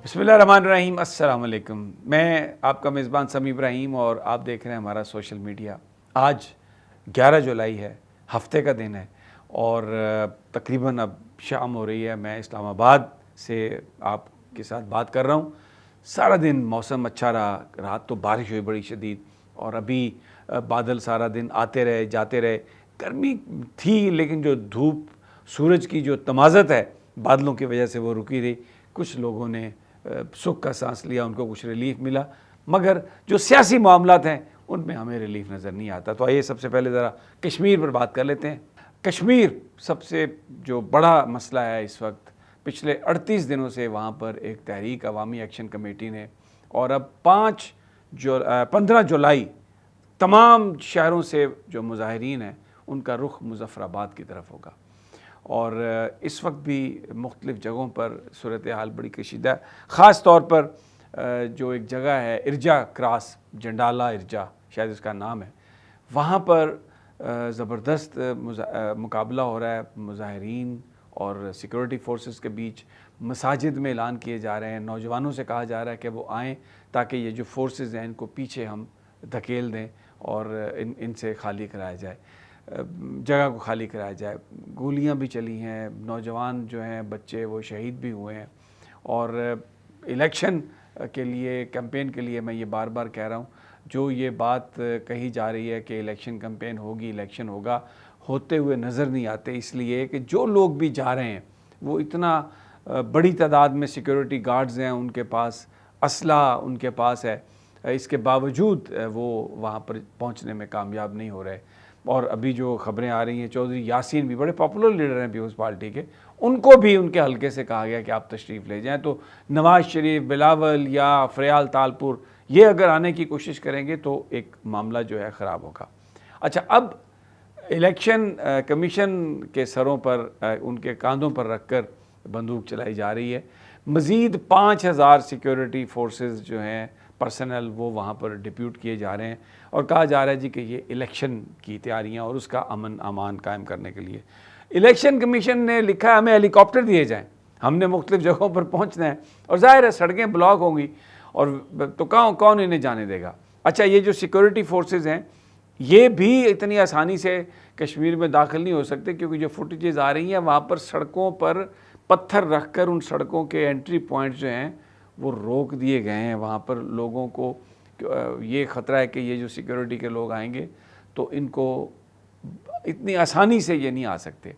بسم اللہ الرحمن الرحیم۔ السلام علیکم، میں آپ کا میزبان سمیع ابراہیم اور آپ دیکھ رہے ہیں ہمارا سوشل میڈیا۔ آج 11 جولائی ہے، ہفتے کا دن ہے اور تقریباً اب شام ہو رہی ہے۔ میں اسلام آباد سے آپ کے ساتھ بات کر رہا ہوں۔ سارا دن موسم اچھا رہا، رات تو بارش ہوئی بڑی شدید اور ابھی بادل سارا دن آتے رہے جاتے رہے۔ گرمی تھی لیکن جو دھوپ سورج کی جو تمازت ہے بادلوں کی وجہ سے وہ رکی رہی۔ کچھ لوگوں نے سکھ کا سانس لیا، ان کو کچھ ریلیف ملا، مگر جو سیاسی معاملات ہیں ان میں ہمیں ریلیف نظر نہیں آتا۔ تو آئیے سب سے پہلے ذرا کشمیر پر بات کر لیتے ہیں۔ کشمیر سب سے جو بڑا مسئلہ ہے اس وقت، پچھلے 38 دنوں سے وہاں پر ایک تحریک عوامی ایکشن کمیٹی نے، اور اب 15 جولائی تمام شہروں سے جو مظاہرین ہیں ان کا رخ مظفر آباد کی طرف ہوگا، اور اس وقت بھی مختلف جگہوں پر صورتحال بڑی کشیدہ ہے۔ خاص طور پر جو ایک جگہ ہے ارجا کراس، جنڈالہ ارجا شاید اس کا نام ہے، وہاں پر زبردست مقابلہ ہو رہا ہے مظاہرین اور سیکورٹی فورسز کے بیچ۔ مساجد میں اعلان کیے جا رہے ہیں، نوجوانوں سے کہا جا رہا ہے کہ وہ آئیں تاکہ یہ جو فورسز ہیں ان کو پیچھے ہم دھکیل دیں اور ان سے خالی کرایا جائے، جگہ کو خالی کرایا جائے۔ گولیاں بھی چلی ہیں، نوجوان جو ہیں بچے وہ شہید بھی ہوئے ہیں، اور الیکشن کے لیے کیمپین کے لیے میں یہ بار بار کہہ رہا ہوں، جو یہ بات کہی جا رہی ہے کہ الیکشن کیمپین ہوگی، الیکشن ہوگا، ہوتے ہوئے نظر نہیں آتے، اس لیے کہ جو لوگ بھی جا رہے ہیں وہ اتنا بڑی تعداد میں سیکورٹی گارڈز ہیں، ان کے پاس اسلحہ ان کے پاس ہے، اس کے باوجود وہ وہاں پر پہنچنے میں کامیاب نہیں ہو رہے۔ اور ابھی جو خبریں آ رہی ہیں، چودھری یاسین بھی بڑے پاپولر لیڈر ہیں پیپلز پارٹی کے، ان کو بھی ان کے حلقے سے کہا گیا کہ آپ تشریف لے جائیں۔ تو نواز شریف، بلاول یا فریال تالپور یہ اگر آنے کی کوشش کریں گے تو ایک معاملہ جو ہے خراب ہوگا۔ اچھا، اب الیکشن کمیشن کے سروں پر ان کے کاندھوں پر رکھ کر بندوق چلائی جا رہی ہے۔ مزید 5000 سیکیورٹی فورسز جو ہیں پرسنل وہ وہاں پر ڈپیوٹ کیے جا رہے ہیں، اور کہا جا رہا ہے جی کہ یہ الیکشن کی تیاریاں اور اس کا امن امان قائم کرنے کے لیے۔ الیکشن کمیشن نے لکھا ہے ہمیں ہیلی کاپٹر دیے جائیں، ہم نے مختلف جگہوں پر پہنچنا ہے، اور ظاہر ہے سڑکیں بلاک ہوں گی اور تو کون انہیں جانے دے گا۔ اچھا، یہ جو سیکورٹی فورسز ہیں یہ بھی اتنی آسانی سے کشمیر میں داخل نہیں ہو سکتے، کیونکہ جو فوٹیجز آ رہی ہیں وہاں پر سڑکوں پر پتھر رکھ کر ان سڑکوں کے انٹری پوائنٹ جو ہیں وہ روک دیے گئے ہیں۔ وہاں پر لوگوں کو یہ خطرہ ہے کہ یہ جو سیکورٹی کے لوگ آئیں گے تو ان کو اتنی آسانی سے یہ نہیں آ سکتے۔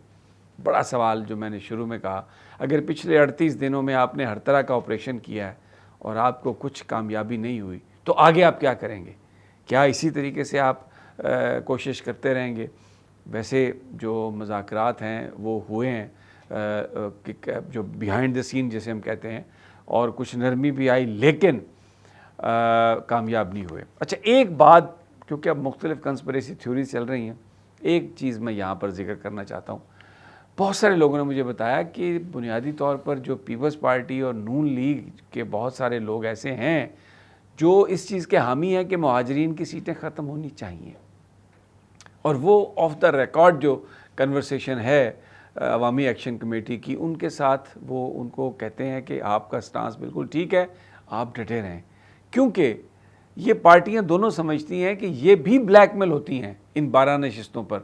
بڑا سوال جو میں نے شروع میں کہا، اگر پچھلے 38 دنوں میں آپ نے ہر طرح کا آپریشن کیا ہے اور آپ کو کچھ کامیابی نہیں ہوئی تو آگے آپ کیا کریں گے؟ کیا اسی طریقے سے آپ کوشش کرتے رہیں گے؟ ویسے جو مذاکرات ہیں وہ ہوئے ہیں جو بیہائنڈ دا سین جیسے ہم کہتے ہیں، اور کچھ نرمی بھی آئی لیکن کامیاب نہیں ہوئے۔ اچھا، ایک بات، کیونکہ اب مختلف کنسپریسی تھیوریز چل رہی ہیں، ایک چیز میں یہاں پر ذکر کرنا چاہتا ہوں۔ بہت سارے لوگوں نے مجھے بتایا کہ بنیادی طور پر جو پیپلز پارٹی اور نون لیگ کے بہت سارے لوگ ایسے ہیں جو اس چیز کے حامی ہیں کہ مہاجرین کی سیٹیں ختم ہونی چاہیے، اور وہ آف دا ریکارڈ جو کنورسیشن ہے عوامی ایکشن کمیٹی کی ان کے ساتھ، وہ ان کو کہتے ہیں کہ آپ کا سٹانس بالکل ٹھیک ہے، آپ ڈٹے رہیں، کیونکہ یہ پارٹیاں دونوں سمجھتی ہیں کہ یہ بھی بلیک میل ہوتی ہیں ان 12 نشستوں پر،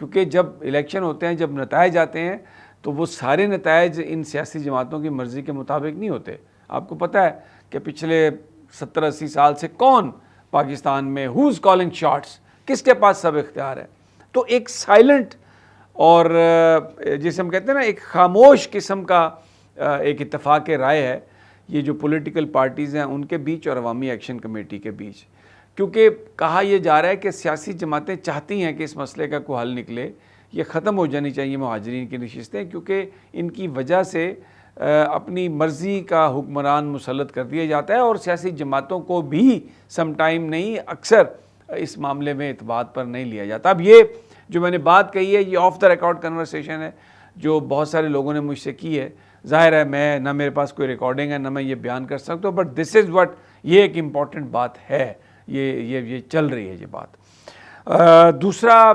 کیونکہ جب الیکشن ہوتے ہیں، جب نتائج آتے ہیں تو وہ سارے نتائج ان سیاسی جماعتوں کی مرضی کے مطابق نہیں ہوتے۔ آپ کو پتہ ہے کہ پچھلے 70-80 سال سے کون پاکستان میں ہوز کالنگ شاٹس، کس کے پاس سب اختیار ہے؟ تو ایک سائلنٹ اور جسے ہم کہتے ہیں نا ایک خاموش قسم کا ایک اتفاق رائے ہے یہ جو پولیٹیکل پارٹیز ہیں ان کے بیچ اور عوامی ایکشن کمیٹی کے بیچ، کیونکہ کہا یہ جا رہا ہے کہ سیاسی جماعتیں چاہتی ہیں کہ اس مسئلے کا کوئی حل نکلے، یہ ختم ہو جانی چاہیے مہاجرین کی نشستیں، کیونکہ ان کی وجہ سے اپنی مرضی کا حکمران مسلط کر دیا جاتا ہے، اور سیاسی جماعتوں کو بھی سم ٹائم نہیں، اکثر اس معاملے میں اعتبار پر نہیں لیا جاتا۔ اب یہ جو میں نے بات کہی ہے یہ آف دا ریکارڈ کنورسیشن ہے جو بہت سارے لوگوں نے مجھ سے کی ہے، ظاہر ہے میں نہ میرے پاس کوئی ریکارڈنگ ہے نہ میں یہ بیان کر سکتا ہوں، بٹ دس از وٹ، یہ ایک امپورٹنٹ بات ہے، یہ چل رہی ہے یہ بات۔ دوسرا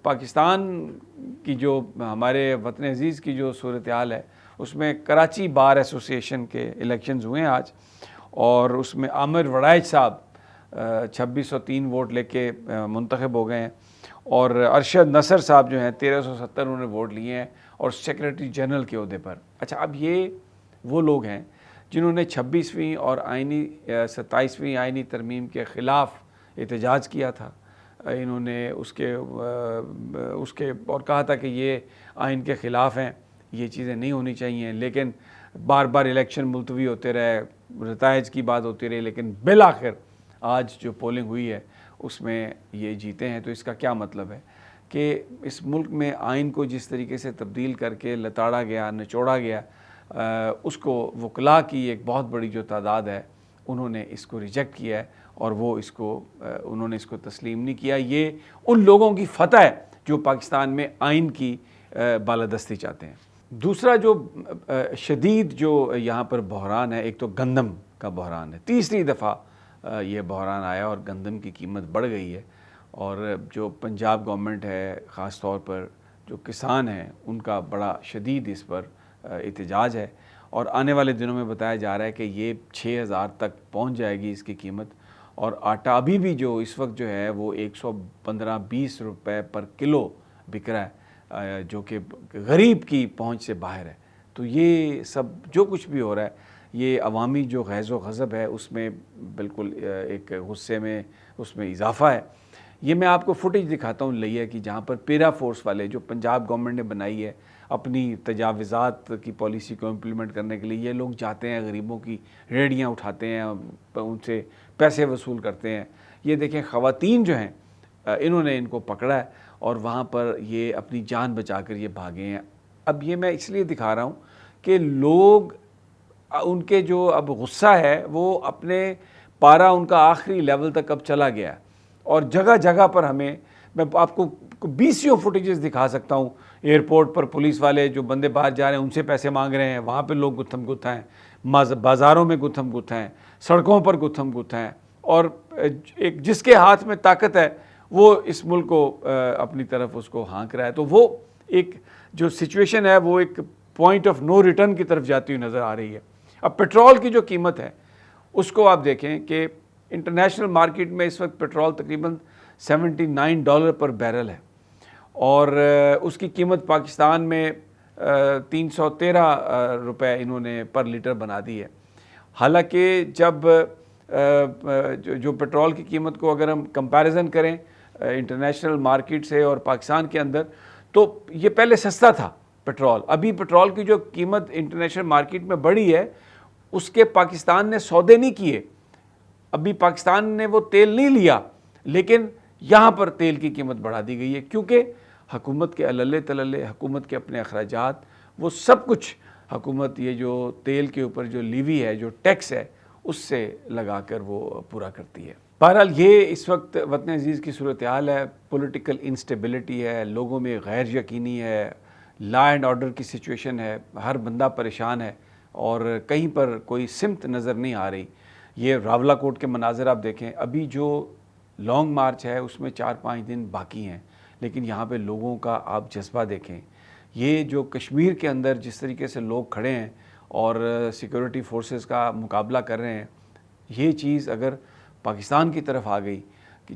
پاکستان کی جو ہمارے وطن عزیز کی جو صورتحال ہے اس میں کراچی بار ایسوسیشن کے الیکشنز ہوئے ہیں آج، اور اس میں عامر وڑائچ صاحب 2603 ووٹ لے کے منتخب ہو گئے ہیں، اور ارشد نصر صاحب جو ہیں 1370 انہوں نے ووٹ لیے ہیں اور سیکریٹری جنرل کے عہدے پر۔ اچھا، اب یہ وہ لوگ ہیں جنہوں نے 26ویں اور 27ویں آئینی ترمیم کے خلاف احتجاج کیا تھا۔ انہوں نے اس کے اور کہا تھا کہ یہ آئین کے خلاف ہیں، یہ چیزیں نہیں ہونی چاہیے، لیکن بار بار الیکشن ملتوی ہوتے رہے، نتائج کی بات ہوتی رہی، لیکن بالآخر آج جو پولنگ ہوئی ہے اس میں یہ جیتے ہیں۔ تو اس کا کیا مطلب ہے کہ اس ملک میں آئین کو جس طریقے سے تبدیل کر کے لتاڑا گیا، نچوڑا گیا، اس کو وکلاء کی ایک بہت بڑی جو تعداد ہے انہوں نے اس کو ریجیکٹ کیا ہے، اور وہ انہوں نے اس کو تسلیم نہیں کیا۔ یہ ان لوگوں کی فتح ہے جو پاکستان میں آئین کی بالادستی چاہتے ہیں۔ دوسرا جو شدید جو یہاں پر بحران ہے، ایک تو گندم کا بحران ہے، تیسری دفعہ یہ بحران آیا اور گندم کی قیمت بڑھ گئی ہے، اور جو پنجاب گورنمنٹ ہے، خاص طور پر جو کسان ہیں ان کا بڑا شدید اس پر احتجاج ہے، اور آنے والے دنوں میں بتایا جا رہا ہے کہ یہ 6000 تک پہنچ جائے گی اس کی قیمت، اور آٹا ابھی بھی جو اس وقت جو ہے وہ 115-120 روپے پر کلو بک رہا ہے، جو کہ غریب کی پہنچ سے باہر ہے۔ تو یہ سب جو کچھ بھی ہو رہا ہے، یہ عوامی جو غیظ و غضب ہے اس میں بالکل ایک غصے میں اس میں اضافہ ہے۔ یہ میں آپ کو فوٹیج دکھاتا ہوں لیا کی، جہاں پر پیرا فورس والے جو پنجاب گورنمنٹ نے بنائی ہے اپنی تجاوزات کی پالیسی کو امپلیمنٹ کرنے کے لیے، یہ لوگ جاتے ہیں غریبوں کی ریڑیاں اٹھاتے ہیں، ان سے پیسے وصول کرتے ہیں۔ یہ دیکھیں خواتین جو ہیں انہوں نے ان کو پکڑا ہے اور وہاں پر یہ اپنی جان بچا کر یہ بھاگے ہیں۔ اب یہ میں اس لیے دکھا رہا ہوں کہ لوگ ان کے جو اب غصہ ہے وہ اپنے پارا ان کا آخری لیول تک اب چلا گیا ہے، اور جگہ جگہ پر میں آپ کو 20 فوٹیجز دکھا سکتا ہوں۔ ایئرپورٹ پر پولیس والے جو بندے باہر جا رہے ہیں ان سے پیسے مانگ رہے ہیں، وہاں پہ لوگ گتھم گتھا ہیں، بازاروں میں گتھم گتھا ہیں، سڑکوں پر گتھم گتھا ہیں، اور ایک جس کے ہاتھ میں طاقت ہے وہ اس ملک کو اپنی طرف اس کو ہانک رہا ہے۔ تو وہ ایک جو سچویشن ہے وہ ایک پوائنٹ آف نو ریٹرن کی طرف جاتی ہوئی نظر آ رہی ہے۔ اب پیٹرول کی جو قیمت ہے اس کو آپ دیکھیں کہ انٹرنیشنل مارکیٹ میں اس وقت پیٹرول تقریباً $79 پر بیرل ہے، اور اس کی قیمت پاکستان میں 313 روپے انہوں نے پر لیٹر بنا دی ہے۔ حالانکہ جب جو پیٹرول کی قیمت کو اگر ہم کمپیریزن کریں انٹرنیشنل مارکیٹ سے اور پاکستان کے اندر، تو یہ پہلے سستا تھا پیٹرول۔ ابھی پیٹرول کی جو قیمت انٹرنیشنل مارکیٹ میں بڑھی ہے اس کے پاکستان نے سودے نہیں کیے، ابھی پاکستان نے وہ تیل نہیں لیا، لیکن یہاں پر تیل کی قیمت بڑھا دی گئی ہے، کیونکہ حکومت کے عللے تللے، حکومت کے اپنے اخراجات، وہ سب کچھ حکومت یہ جو تیل کے اوپر جو لیوی ہے، جو ٹیکس ہے، اس سے لگا کر وہ پورا کرتی ہے۔ بہرحال یہ اس وقت وطن عزیز کی صورتحال ہے، پولیٹیکل انسٹیبلٹی ہے، لوگوں میں غیر یقینی ہے، لا اینڈ آرڈر کی سچویشن ہے، ہر بندہ پریشان ہے، اور کہیں پر کوئی سمت نظر نہیں آ رہی۔ یہ راولہ کوٹ کے مناظر آپ دیکھیں، ابھی جو لانگ مارچ ہے اس میں 4-5 دن باقی ہیں، لیکن یہاں پہ لوگوں کا آپ جذبہ دیکھیں۔ یہ جو کشمیر کے اندر جس طریقے سے لوگ کھڑے ہیں اور سیکورٹی فورسز کا مقابلہ کر رہے ہیں، یہ چیز اگر پاکستان کی طرف آ گئی کہ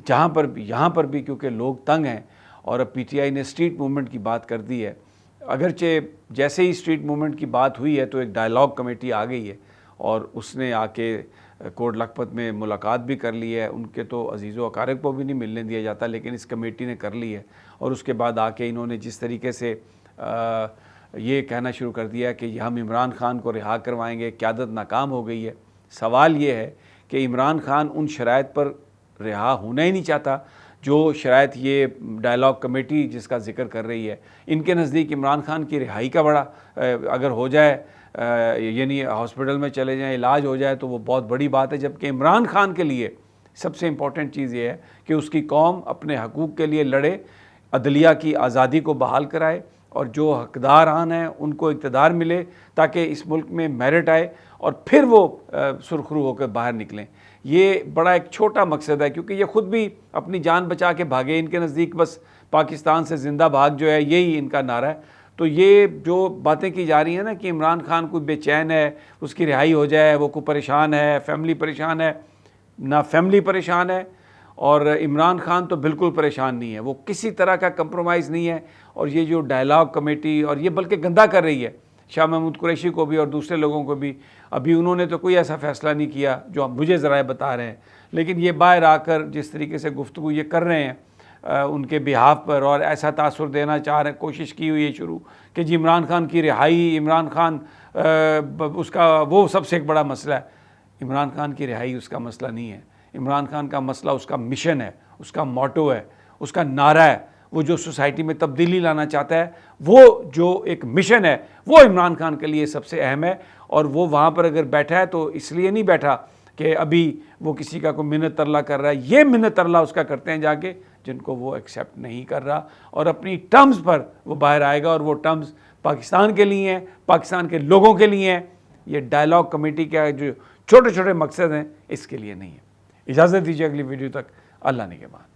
یہاں پر بھی کیونکہ لوگ تنگ ہیں، اور اب پی ٹی آئی نے اسٹریٹ موومنٹ کی بات کر دی ہے، اگرچہ جیسے ہی اسٹریٹ موومنٹ کی بات ہوئی ہے تو ایک ڈائلاگ کمیٹی آ گئی ہے، اور اس نے آ کے کوٹ لکھپت میں ملاقات بھی کر لی ہے۔ ان کے تو عزیز و اقارب کو بھی نہیں ملنے دیا جاتا، لیکن اس کمیٹی نے کر لی ہے، اور اس کے بعد آ کے انہوں نے جس طریقے سے یہ کہنا شروع کر دیا کہ ہم عمران خان کو رہا کروائیں گے، قیادت ناکام ہو گئی ہے۔ سوال یہ ہے کہ عمران خان ان شرائط پر رہا ہونا ہی نہیں چاہتا جو شرائط یہ ڈائلاگ کمیٹی جس کا ذکر کر رہی ہے۔ ان کے نزدیک عمران خان کی رہائی کا بڑا اگر ہو جائے، یعنی ہاسپٹل میں چلے جائیں، علاج ہو جائے، تو وہ بہت بڑی بات ہے، جبکہ عمران خان کے لیے سب سے امپورٹنٹ چیز یہ ہے کہ اس کی قوم اپنے حقوق کے لیے لڑے، عدلیہ کی آزادی کو بحال کرائے، اور جو حقداران ہیں ان کو اقتدار ملے تاکہ اس ملک میں میرٹ آئے اور پھر وہ سرخرو ہو کے باہر نکلیں. یہ بڑا ایک چھوٹا مقصد ہے کیونکہ یہ خود بھی اپنی جان بچا کے بھاگے. ان کے نزدیک بس پاکستان سے زندہ بھاگ جو ہے یہی ان کا نعرہ ہے. تو یہ جو باتیں کی جا رہی ہیں نا کہ عمران خان کوئی بے چین ہے, اس کی رہائی ہو جائے, وہ کوئی پریشان ہے, فیملی پریشان ہے, نہ فیملی پریشان ہے اور عمران خان تو بالکل پریشان نہیں ہے. وہ کسی طرح کا کمپرومائز نہیں ہے. اور یہ جو ڈائلاگ کمیٹی اور یہ بلکہ گندہ کر رہی ہے شاہ محمود قریشی کو بھی اور دوسرے لوگوں کو بھی. ابھی انہوں نے تو کوئی ایسا فیصلہ نہیں کیا جو مجھے ذرائع بتا رہے ہیں, لیکن یہ باہر آ کر جس طریقے سے گفتگو یہ کر رہے ہیں ان کے بہاف پر, اور ایسا تاثر دینا چاہ رہے ہیں, کوشش کی ہوئی ہے شروع کہ جی عمران خان کی رہائی, عمران خان اس کا وہ سب سے ایک بڑا مسئلہ ہے. عمران خان کی رہائی اس کا مسئلہ نہیں ہے. عمران خان کا مسئلہ اس کا مشن ہے, اس کا موٹو ہے, اس کا نعرہ ہے. وہ جو سوسائٹی میں تبدیلی لانا چاہتا ہے, وہ جو ایک مشن ہے وہ عمران خان کے لیے سب سے اہم ہے. اور وہ وہاں پر اگر بیٹھا ہے تو اس لیے نہیں بیٹھا کہ ابھی وہ کسی کا کوئی منت ترلا کر رہا ہے. یہ منت ترلا اس کا کرتے ہیں جا کے جن کو وہ ایکسیپٹ نہیں کر رہا, اور اپنی ٹرمز پر وہ باہر آئے گا, اور وہ ٹرمز پاکستان کے لیے ہیں, پاکستان کے لوگوں کے لیے ہیں. یہ ڈائلاگ کمیٹی کا جو چھوٹے چھوٹے مقصد ہیں اس کے لیے نہیں ہے. اجازت دیجیے اگلی ویڈیو تک. اللہ نگہبان.